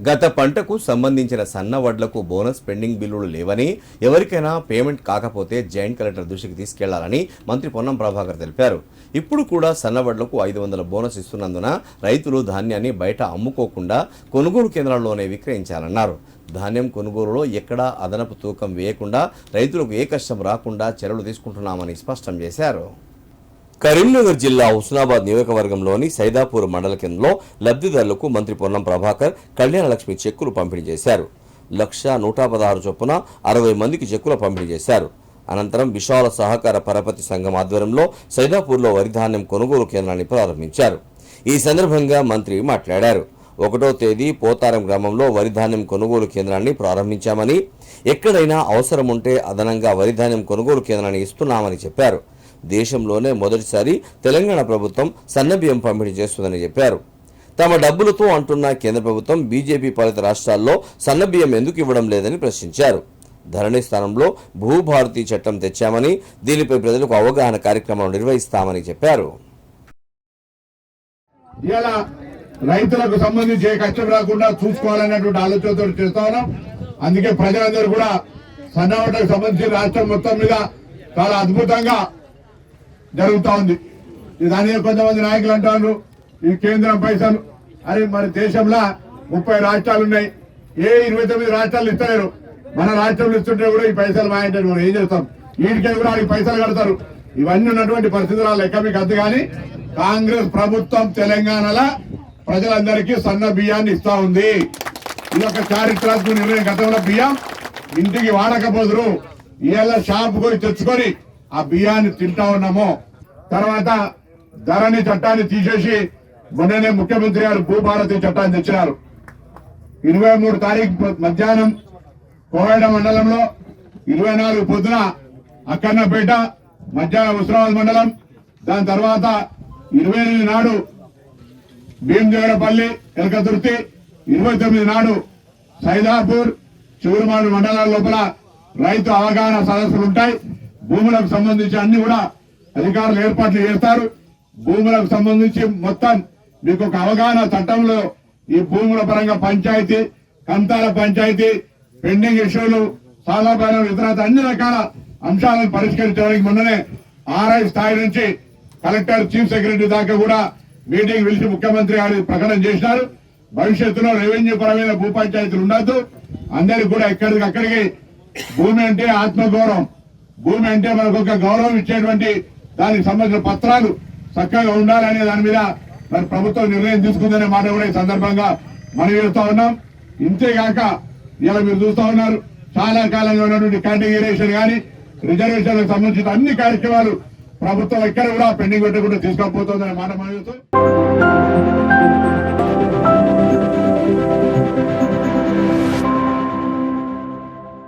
గత పంటకు సంబంధించిన సన్న వడ్లకు బోనస్ పెండింగ్ బిల్లులు లేవని, ఎవరికైనా పేమెంట్ కాకపోతే జాయింట్ కలెక్టర్ దృష్టికి తీసుకెళ్లాలని మంత్రి పొన్నం ప్రభాకర్ తెలిపారు. ఇప్పుడు కూడా సన్న వడ్లకు 500 బోనస్ ఇస్తున్నందున రైతులు ధాన్యాన్ని బయట అమ్ముకోకుండా కొనుగోలు కేంద్రాల్లోనే విక్రయించాలన్నారు. ధాన్యం కొనుగోలులో ఎక్కడా అదనపు తూకం వేయకుండా రైతులకు ఏ కష్టం రాకుండా చర్యలు తీసుకుంటున్నామని స్పష్టం చేశారు. కరీంనగర్ జిల్లా హుస్నాబాద్ నియోజకవర్గంలోని సైదాపూర్ మండల కేంద్రంలో లబ్ధిదారులకు మంత్రి పొన్నం ప్రభాకర్ కళ్యాణ లక్ష్మి చెక్కులు పంపిణీ చేశారు. 1,116 చొప్పున 60 మందికి చెక్కులు పంపిణీ చేశారు. అనంతరం విశాల సహకార పరపతి సంఘం ఆధ్వర్యంలో సైదాపూర్లో వరిధాన్యం కొనుగోలు కేంద్రాన్ని ప్రారంభించారు. ఈ సందర్భంగా మంత్రి మాట్లాడారు. 1వ తేదీ పోతారం గ్రామంలో వరిధాన్యం కొనుగోలు కేంద్రాన్ని ప్రారంభించామని, ఎక్కడైనా అవసరం ఉంటే అదనంగా వరిధాన్యం కొనుగోలు కేంద్రాన్ని ఇస్తున్నామని చెప్పారు. దేశంలోనే మొదటిసారి తెలంగాణ ప్రభుత్వం సన్నబియ్యం పంపిణీ చేస్తుందని చెప్పారు. తమ డబ్బులతో అంటున్న కేంద్ర ప్రభుత్వం బీజేపీ పాలిత రాష్ట్రాల్లో సన్నబియ్యం ఎందుకు ఇవ్వడం లేదని ప్రశ్నించారు. ధరణి స్థానంలో భూభారతి చట్టం తెచ్చామని, దీనిపై ప్రజలకు అవగాహన కార్యక్రమాలు నిర్వహిస్తామని చెప్పారు. రైతులకు సంబంధించి ఏ కష్టం రాకుండా చూసుకోవాలనేటువంటి ఆలోచనతో చేస్తా ఉన్నాం. అందుకే ప్రజలందరూ కూడా సన్నవటకు సంబంధించి రాష్ట్రం మొత్తం మీద చాలా అద్భుతంగా జరుగుతా ఉంది. దాని కొంతమంది నాయకులు అంటారు ఈ కేంద్రం పైసలు అని. మన దేశంలో 30 రాష్ట్రాలు ఉన్నాయి. ఏ 29 రాష్ట్రాలు ఇస్తలేరు. మన రాష్ట్రంలో ఇస్తుంటే కూడా ఈ పైసలు మాయంటే మనం ఏం చేస్తాం? వీటికే కూడా ఈ పైసలు కడతారు. ఇవన్నీ ఉన్నటువంటి పరిస్థితుల లెక్క మీకు అర్థం. కానీ కాంగ్రెస్ ప్రభుత్వం తెలంగాణలో ప్రజలందరికీ సన్న బియ్యాన్ని ఇస్తా ఉంది. ఇది ఒక చారిత్రాత్మక నిర్ణయం. గతంలో బియ్యం ఇంటికి వాడకపోదురు, ఇవాళ షాప్ పోయి తెచ్చుకొని ఆ బియ్యాన్ని తింటా ఉన్నాము. తర్వాత ధరణి చట్టాన్ని తీసేసి మొన్ననే ముఖ్యమంత్రి గారు భూభారతి చట్టాన్ని తెచ్చినారు. 23 తారీఖు మధ్యాహ్నం కోయడ మండలంలో, 24 పొద్దున అక్కన్నపేట, మధ్యాహ్నం హుస్నాబాద్ మండలం, దాని తర్వాత 28 నాడు భీమదేవరపల్లి, ఎలకతుర్తి, 29 నాడు సైదాపూర్, చిగురుమాడు మండలాల లోపల రైతు అవగాహన సదస్సులు ఉంటాయి. భూములకు సంబంధించి అన్ని కూడా అధికారులు ఏర్పాట్లు చేస్తారు. భూములకు సంబంధించి మొత్తం మీకు ఒక అవగాహన చట్టంలో ఈ భూముల పరంగా పంచాయతీ, కంతాల పంచాయతీ, పెండింగ్ ఇష్యూలు, సాధారణ ఇతర అన్ని రకాల అంశాలను పరిష్కరించడానికి మొన్ననే ఆర్ఐ స్థాయి నుంచి కలెక్టర్, చీఫ్ సెక్రటరీ దాకా కూడా మీటింగ్ పిలిచి ముఖ్యమంత్రి గారు ప్రకటన చేసినారు. భవిష్యత్తులో రెవెన్యూ పరమైన భూ పంచాయతీలు ఉండద్దు, అందరికి కూడా ఎక్కడికక్కడికి భూమి అంటే ఆత్మగౌరవం, భూమి అంటే మనకు ఒక గౌరవం ఇచ్చేటువంటి దానికి సంబంధించిన పత్రాలు చక్కగా ఉండాలనే దాని మీద మరి ప్రభుత్వం నిర్ణయం తీసుకుందనే మాట కూడా ఈ సందర్భంగా మనం చేస్తా ఉన్నాం. ఇంతేగాక ఇలా మీరు చూస్తా ఉన్నారు, చాలా కాలంగా ఉన్నటువంటి కేటగిరేషన్ కానీ రిజర్వేషన్లకు సంబంధించిన అన్ని కార్యక్రమాలు ప్రభుత్వం ఎక్కడ కూడా పెండింగ్ పెట్టకుండా తీసుకపోతుందనే మాట మనం చూస్తాం.